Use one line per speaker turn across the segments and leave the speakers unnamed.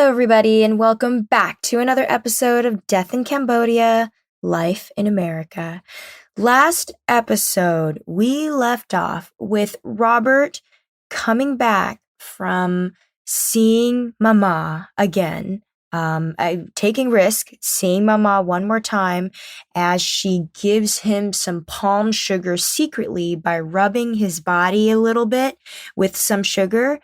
Hello, everybody, and welcome back to another episode of Death in Cambodia, Life in America. Last episode, we left off with Robert coming back from seeing Mama again, taking risk, seeing Mama one more time as she gives him some palm sugar secretly by rubbing his body a little bit with some sugar.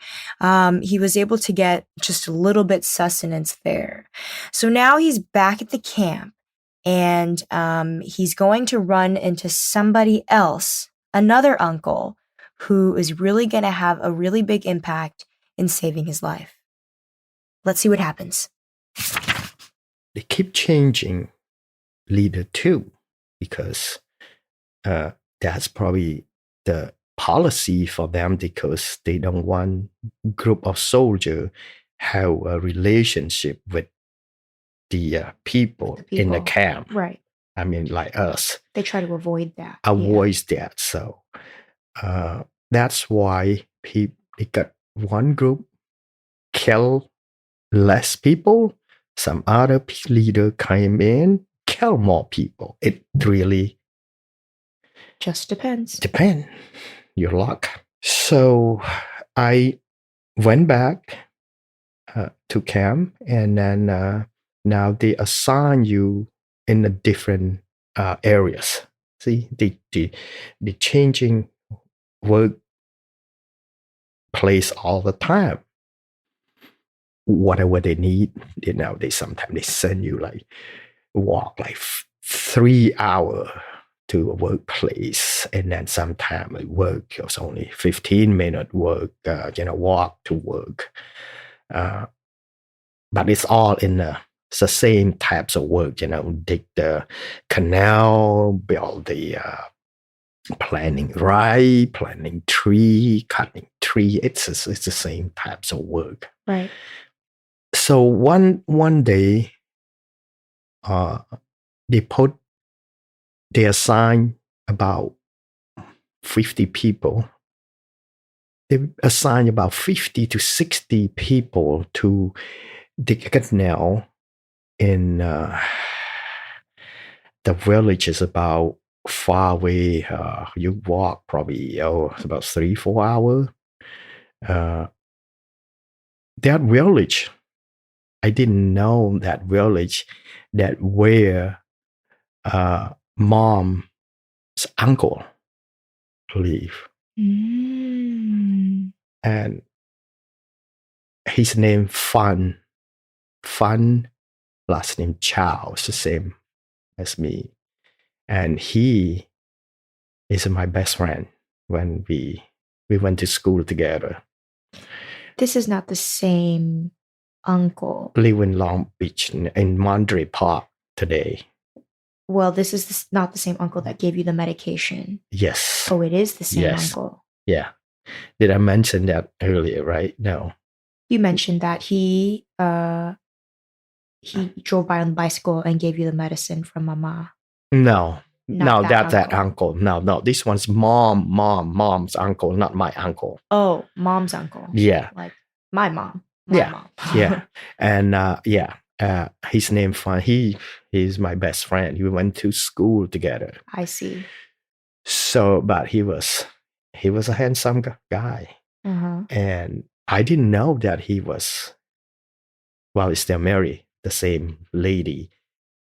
He was able to get just a little bit sustenance there. So now he's back at the camp. And he's going to run into somebody else, another uncle, who is really going to have a really big impact in saving his life. Let's see what happens.
They keep changing leader too, because that's probably the policy for them, because they don't want group of soldiers have a relationship with the people in the camp.
Right.
I mean, like us.
They try to avoid that.
That. So that's why they got one group kill less people. Some other leader came in, kill more people. It really
just depends.
Depend. Your luck. So I went back to camp, and then now they assign you in the different areas. See, they changing work place all the time. Whatever they need, they sometimes they send you like walk like 3 hours to a workplace, and then sometimes work was only 15-minute work. Walk to work. But it's all in the same types of work, dig the canal, build the planting rye, planting tree, cutting tree. It's the same types of work.
Right.
So one day, they assign about 50 people. They assign about 50 to 60 people to dig a canal in the village is about far away. You walk probably about 3-4 hours. That village, I didn't know that village, that where mom's uncle live. And his name Fun, last name Chow, is the same as me. And he is my best friend when we went to school together.
This is not the same uncle.
Live in Long Beach in Monterey Park today.
Well, this is not the same uncle that gave you the medication.
Yes.
Oh, it is the same uncle.
Yeah. Did I mention that earlier, right? No.
You mentioned that he drove by on the bicycle and gave you the medicine from Mama.
No, that's that uncle. No, this one's mom's uncle, not my uncle.
Oh, mom's uncle.
Yeah.
Like my mom.
Mom. Yeah. And his name Fun. He's my best friend. We went to school together.
I see.
So, but he was a handsome guy.
Uh-huh.
And I didn't know that he was, he's still married, the same lady.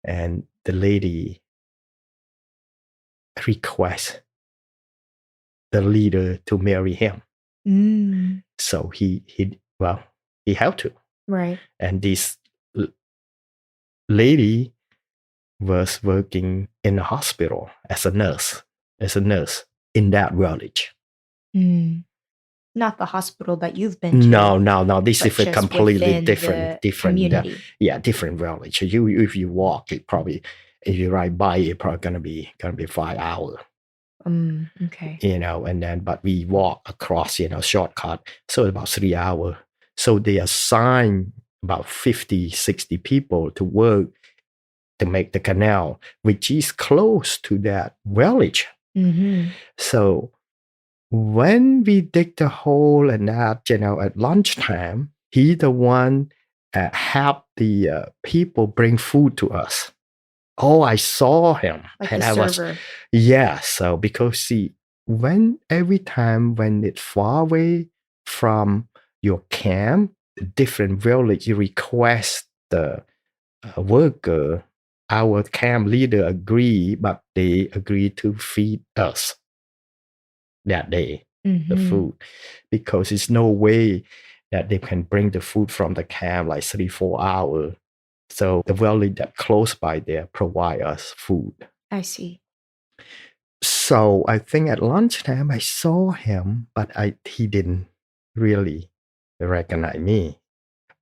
And the lady requests the leader to marry him. So he had to.
Right.
And this lady was working in a hospital as a nurse in that village.
Not the hospital that you've been to.
No. This is a completely different
community.
Different village. If you walk, if you ride by, it's probably gonna be 5 hours.
Okay.
And then but we walk across, shortcut, so about 3 hours. So they assign about 50, 60 people to work to make the canal, which is close to that village. So when we dig the hole and that, at lunchtime, he the one have the people bring food to us. Oh, I saw him.
Like
and
the
I was,
server.
yeah. So because see, every time when it's far away from your camp, different village, you request the worker, our camp leader agree, but they agree to feed us that day, the food, because it's no way that they can bring the food from the camp like 3-4 hours. So the village that close by there provide us food.
I see.
So I think at lunchtime I saw him, but he didn't really recognize me.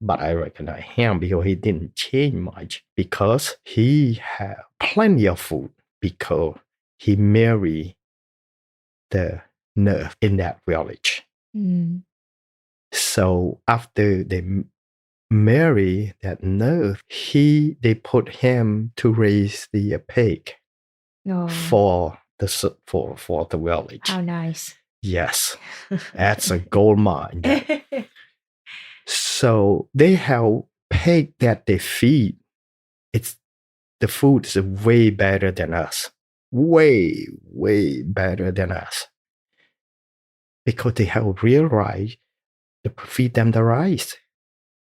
But I recognize him because he didn't change much, because he had plenty of food, because he married the nurse in that village. So after they marry that nurse, they put him to raise the pig for the village.
How nice.
Yes, that's a gold mine. So they have pig that they feed. The food is way better than us. Way, way better than us. Because they have real rice to feed them the rice,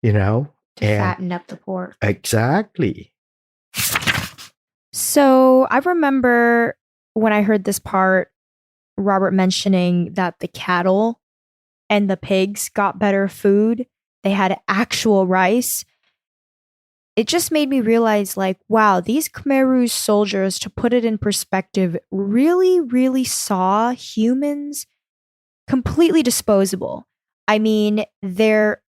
To fatten up the pork.
Exactly.
So I remember when I heard this part, Robert mentioning that the cattle and the pigs got better food. They had actual rice. It just made me realize, like, wow, these Khmer Rouge soldiers, to put it in perspective, really, really saw humans completely disposable. I mean, their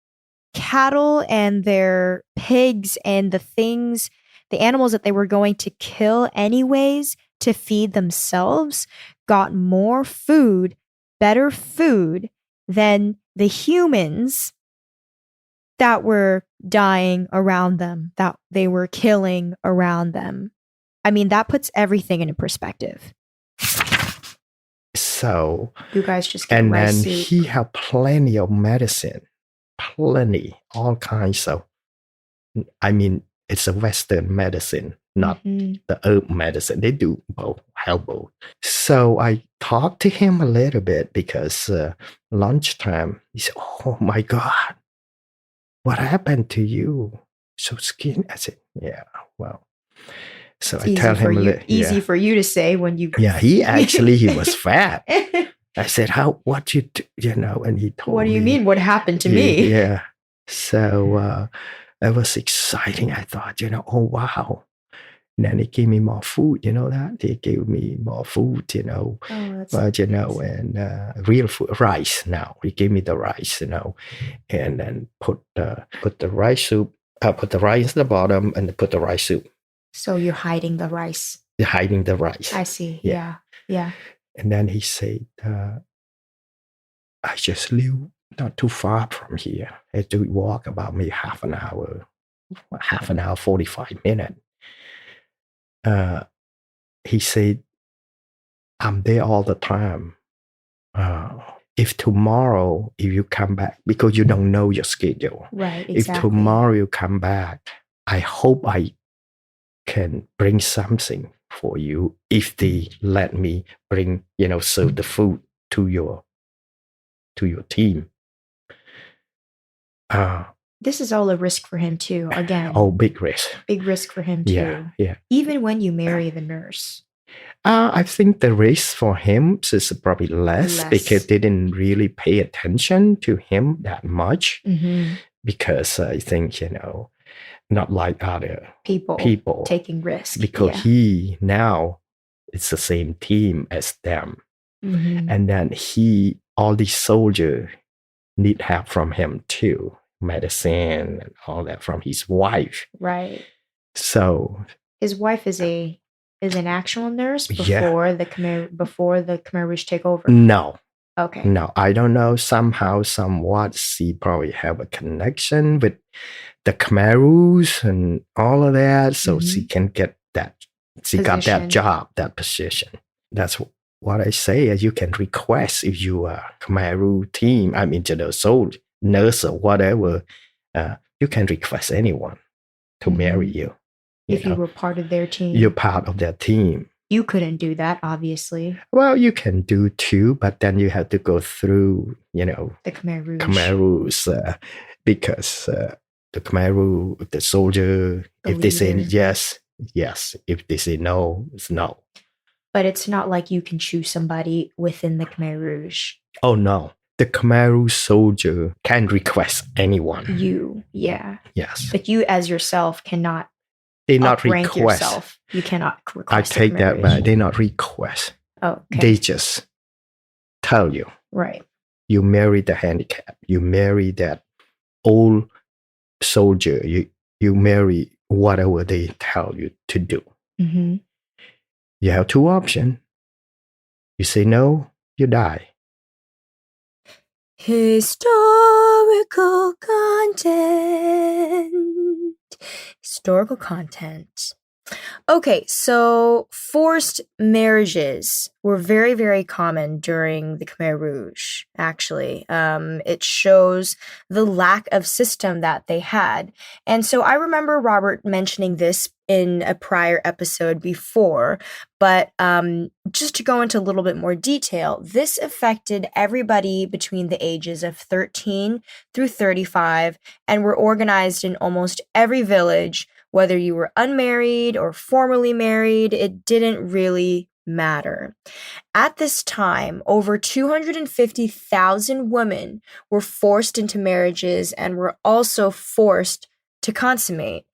cattle and their pigs and the animals that they were going to kill anyways to feed themselves got more food, better food than the humans that were dying around them, that they were killing around them. I mean, that puts everything into perspective.
So
you guys just get rice soup.
He had plenty of medicine, all kinds of. I mean, it's a Western medicine, not the herb medicine. They do both, help both. So I talked to him a little bit, because lunchtime, he said, "Oh my God, what happened to you? So skinny." I said, "Yeah, well." So I tell him
easy for you to say when you.
Yeah, he was fat. I said, what you do, and he told me.
What do you mean? What happened to me?
Yeah. So it was exciting. I thought, oh, wow. And then he gave me more food, that? He gave me more food,
Oh,
but, and real food, rice now. He gave me the rice, and then put the rice soup, put the rice at the bottom and put the rice soup.
So you're hiding the rice.
You're hiding the rice.
I see. Yeah.
And then he said, I just live not too far from here. I had to walk about maybe half an hour, 45 minutes. He said, I'm there all the time. If tomorrow, if you come back, because you don't know your schedule.
Right, exactly.
If tomorrow you come back, I hope I can bring something for you, if they let me bring, serve the food to your team.
This is all a risk for him too. Again.
Oh, big risk.
Big risk for him too.
Yeah.
Even when you marry the nurse.
I think the risk for him is probably less, because they didn't really pay attention to him that much. Because I think, not like other people
taking risks.
Because he now it's the same team as them. And then all these soldiers need help from him too, medicine and all that from his wife.
Right.
So
his wife is an actual nurse before the Khmer Rouge take over?
No.
Okay.
No, I don't know. Somehow, somewhat, she probably have a connection with the Khmer Rouge and all of that, so she can get that. She got that job, that position. That's what I say. You can request, if you are Khmer Rouge team, soldier, nurse or whatever, you can request anyone to marry you.
If you were part of their team.
You're part of their team.
You couldn't do that, obviously.
Well, you can do too, but then you have to go through, the
Khmer Rouge.
Khmer Rouge, because the Khmer Rouge, the soldier, if they say yes, yes. If they say no, it's no.
But it's not like you can choose somebody within the Khmer Rouge.
Oh, no. The Khmer Rouge soldier can request anyone.
You, yeah.
Yes.
But you as yourself cannot
they not
rank
request.
Yourself. You cannot request.
I take that back. They not request.
Oh, okay.
They just tell you.
Right.
You marry the handicap. You marry that old soldier. You marry whatever they tell you to do.
Mm-hmm.
You have two options. You say no, you die.
Historical content. Historical content. Okay, so forced marriages were very, very common during the Khmer Rouge, actually. It shows the lack of system that they had. And so I remember Robert mentioning this in a prior episode before, but just to go into a little bit more detail, this affected everybody between the ages of 13 through 35 and were organized in almost every village. Whether you were unmarried or formerly married, it didn't really matter. At this time, over 250,000 women were forced into marriages and were also forced to consummate,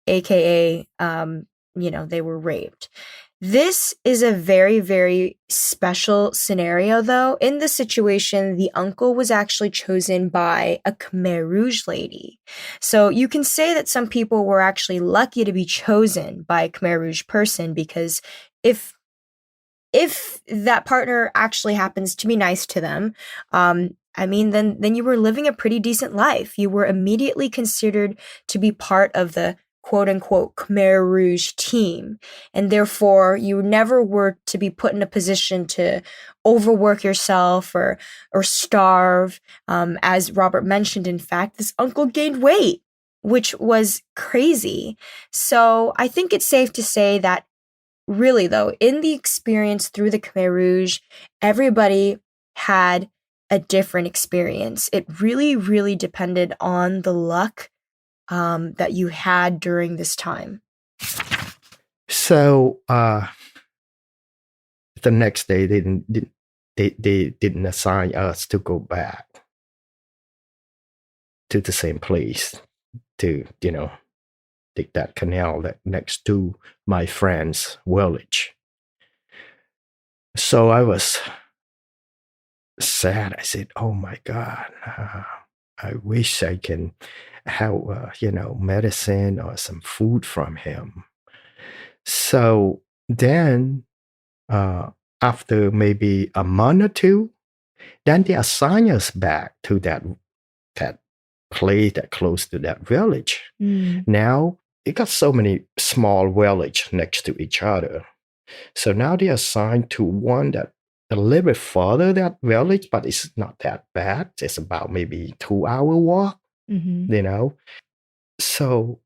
aka, they were raped. This is a very, very special scenario, though. In this situation, the uncle was actually chosen by a Khmer Rouge lady. So you can say that some people were actually lucky to be chosen by a Khmer Rouge person, because if that partner actually happens to be nice to them, then you were living a pretty decent life. You were immediately considered to be part of the quote-unquote Khmer Rouge team, and therefore you never were to be put in a position to overwork yourself or starve. As Robert mentioned, in fact, this uncle gained weight, which was crazy. So I think it's safe to say that really, though, in the experience through the Khmer Rouge, everybody had a different experience. It really, really depended on the luck that you had during this time.
So the next day they didn't assign us to go back to the same place to dig that canal that next to my friend's village. So I was sad. I said, "Oh my God, I wish I can have medicine or some food from him." So then, after maybe a month or two, then they assign us back to that place that close to that village. Now it got so many small villages next to each other. So now they assigned to one that a little bit further that village, but it's not that bad. It's about maybe 2-hour walk, So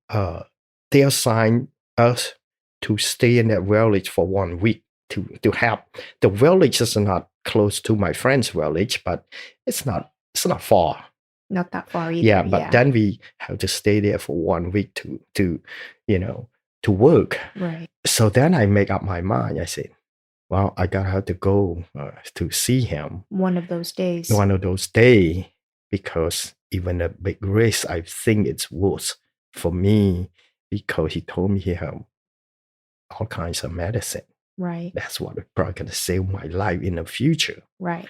they assigned us to stay in that village for 1 week to help. The village is not close to my friend's village, but it's not far.
Not that far either.
Yeah, but then we have to stay there for 1 week to work.
Right.
So then I make up my mind. I said, well, I gotta have to go to see him
one of those days,
because even a big risk, I think it's worse for me, because he told me he had all kinds of medicine.
Right.
That's what probably gonna save my life in the future.
Right.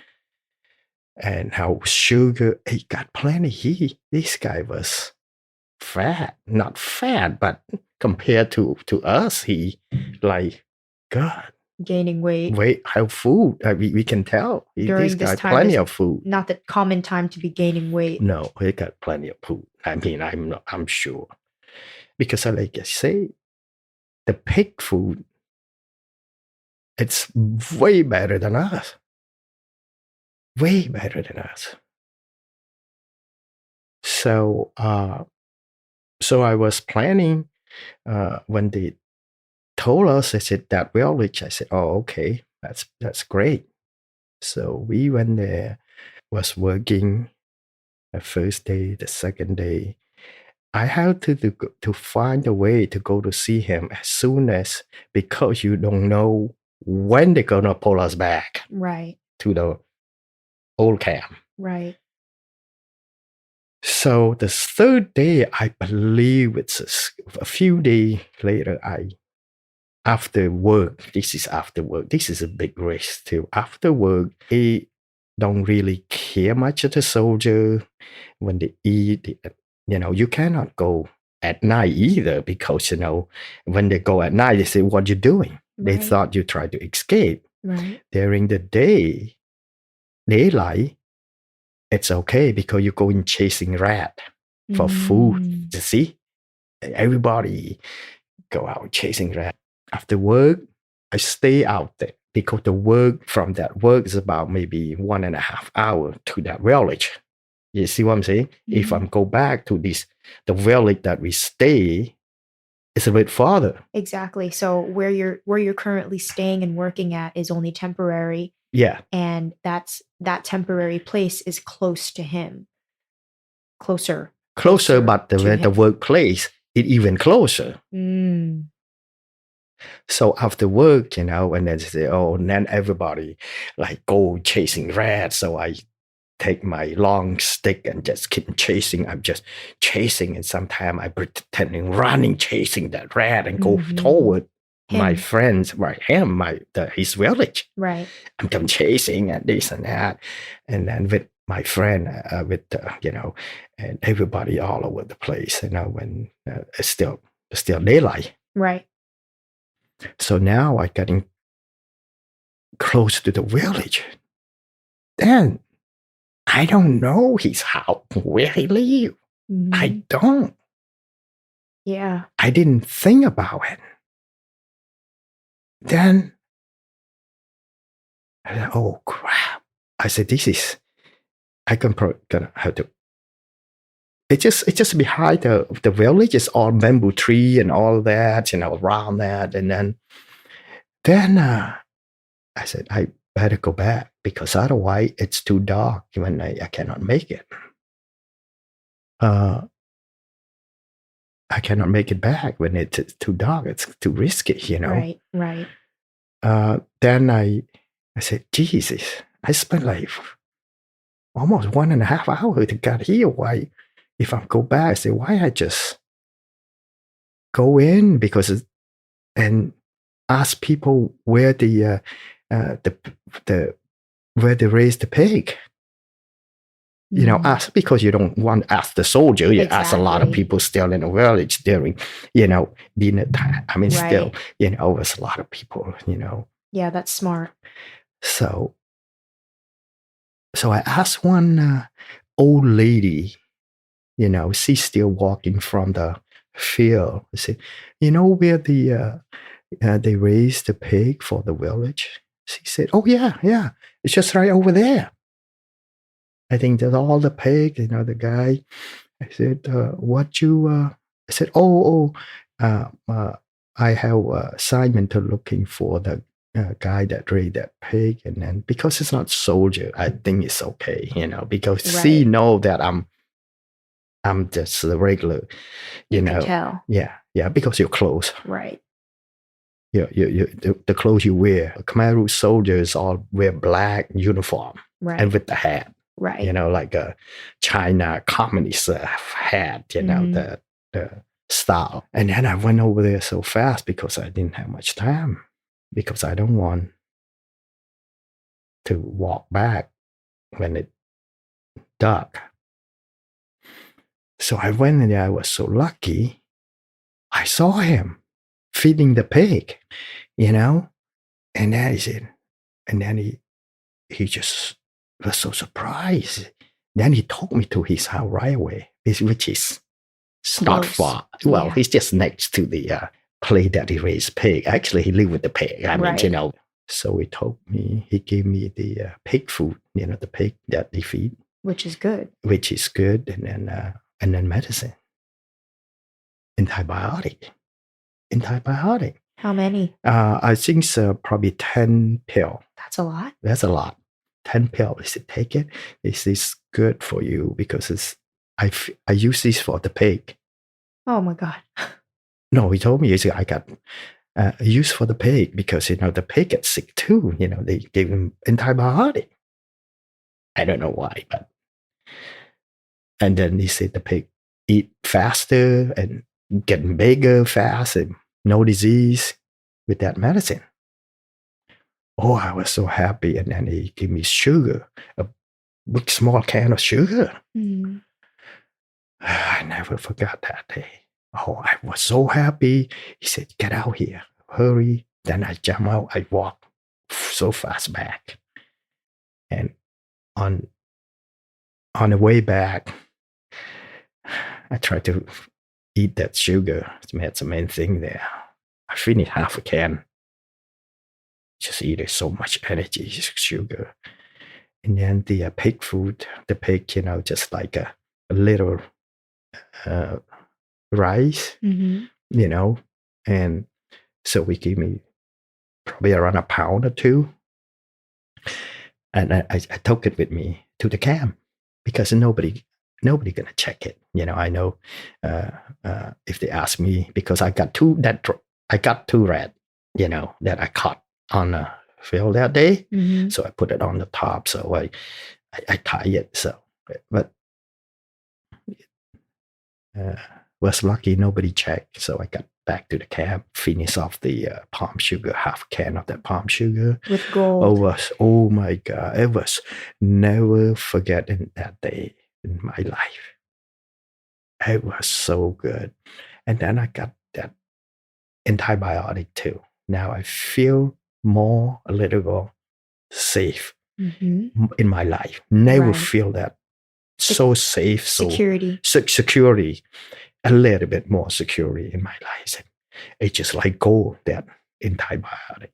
And how sugar, he got plenty. This guy was fat, not fat, but compared to us, he God.
Gaining weight.
Have food. We can tell. This guy plenty of food.
Not the common time to be gaining weight.
No, he got plenty of food. I'm sure. Because like I say, the pig food, it's way better than us. Way better than us. So So I was planning when they told us, I said, that village. I said, oh, okay, that's great. So we went there, was working the first day, the second day. I had to find a way to go to see him as soon as, because you don't know when they're gonna pull us back
Right.
to the old camp.
Right.
So the third day, I believe it's a few days later, after work, this is after work, this is a big risk too. After work, they don't really care much of the soldier when they eat. You cannot go at night either, because, when they go at night, they say, what you doing? They
Right.
thought you tried to escape.
Right.
During the day, daylight, it's okay because you go in chasing rat for food. You see, everybody go out chasing rat. After work, I stay out there because the work from that work is about maybe 1.5 hours to that village. You see what I'm saying? If I'm go back to the village that we stay, it's a bit farther.
Exactly. So where you're currently staying and working at is only temporary.
Yeah.
And that temporary place is close to him. Closer,
but the workplace is even closer. So after work, and then they say, oh, and then everybody like go chasing rats. So I take my long stick and just keep chasing. I'm just chasing, and sometimes I pretending running, chasing that rat, and go toward my friends, right? His village.
Right.
I'm chasing and this and that, and then with my friend, and everybody all over the place. When it's still daylight.
Right.
So now I getting close to the village. Then I don't know his house, where he live. I don't.
Yeah.
I didn't think about it. Then I said, oh crap. I said, I gonna have to. It's just behind the village. It's all bamboo tree and all that, around that. And then I said, I better go back, because otherwise it's too dark when I cannot make it. I cannot make it back when it's too dark. It's too risky,
Right, right.
Then I said, Jesus, I spent like almost 1.5 hours to get here. Why, if I go back, I say, why I just go in, and ask people where where they raise the pig. Ask, because you don't want to ask the soldier. You ask a lot of people still in the village during, dinner time. I mean, still, there's a lot of people,
Yeah, that's smart.
So I asked one old lady, she's still walking from the field. I said, where they raise the pig for the village? She said, oh, yeah. It's just right over there. I think that's all the pig, the guy. I said, I said, I have Simon to looking for the guy that raised that pig. And then, because it's not soldier, I think it's okay, because she know that I'm just the regular,
you can tell.
Yeah, because you're close.
Right.
The clothes you wear. Khmer Rouge soldiers all wear black uniform, and with the hat.
Right.
Like a China communist hat, the style. And then I went over there so fast because I didn't have much time, because I don't want to walk back when it's dark. So I went in there. I was so lucky. I saw him feeding the pig, and then he said, and then he just was so surprised. Then he took me to his house right away, which is not far. Well, he's just next to the place that he raised pig. Actually, he lived with the pig. I mean, So he gave me the pig food, the pig that they feed.
Which is good.
And then medicine. antibiotic. Antibiotic.
How many?
I think so, probably 10 pill.
That's a lot.
That's a lot. 10 pill. He said, take it. This is good for you because I use this for the pig.
Oh my God.
No, he told me, he said, I got use for the pig because, the pig gets sick too. They gave him antibiotic. I don't know why, but. And then he said the pig eat faster and getting bigger fast and no disease with that medicine. Oh, I was so happy. And then he gave me sugar, a big small can of sugar.
Mm.
I never forgot that day. Oh, I was so happy. He said, get out here, hurry. Then I jump out. I walk so fast back. And on the way back, I tried to eat that sugar. That's the main thing there. I finished half a can. Just eating so much energy, sugar. And then the pig food, the pig, just like a little rice,
Mm-hmm.
And so we gave me probably around a pound or two. And I took it with me to the camp because nobody gonna check it. I know if they ask me, because I got two rat, that I caught on the field that day.
Mm-hmm.
So I put it on the top. So I tie it. So, but was lucky nobody checked. So I got back to the camp, finish off the palm sugar, half can of that palm sugar
with gold.
Oh my God, it was never forgetting that day in my life. It was so good. And then I got that antibiotic too. Now I feel a little more safe in my life. Never feel that so safe, so security, a little bit more security in my life. It's just like gold, that antibiotic.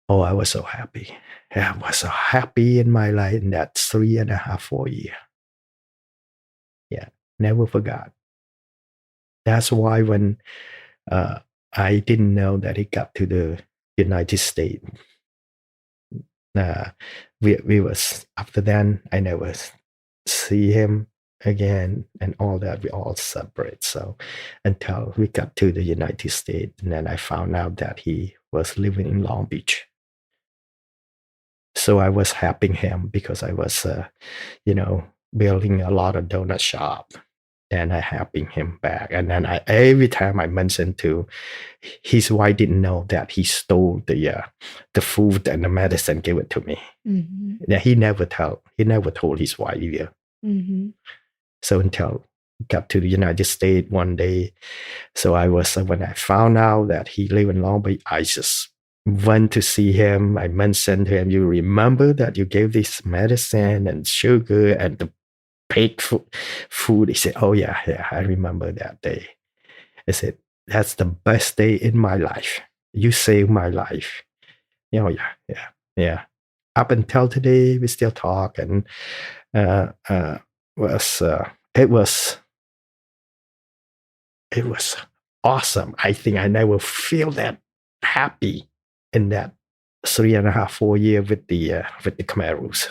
Oh, I was so happy. I was so happy in my life in that 3.5, 4 years. Yeah, never forgot. That's why when I didn't know that he got to the United States, we was, after then I never see him again and all that. We all separate. So until we got to the United States, and then I found out that he was living in Long Beach. So I was helping him because I was, building a lot of donut shop, and I helping him back. And then every time I mentioned to his wife, didn't know that he stole the food and the medicine, gave it to me. Mm-hmm. He never told his wife either. Mm-hmm. So until got to the United States one day, so when I found out that he lived in Long Beach, I just went to see him. I mentioned to him, you remember that you gave this medicine and sugar and the pig food? He said, oh yeah, I remember that day. I said, that's the best day in my life. You saved my life. Oh yeah. Up until today, we still talk, and it was awesome. I think I never feel that happy in that 3.5, 4 years with the Khmer Rouge.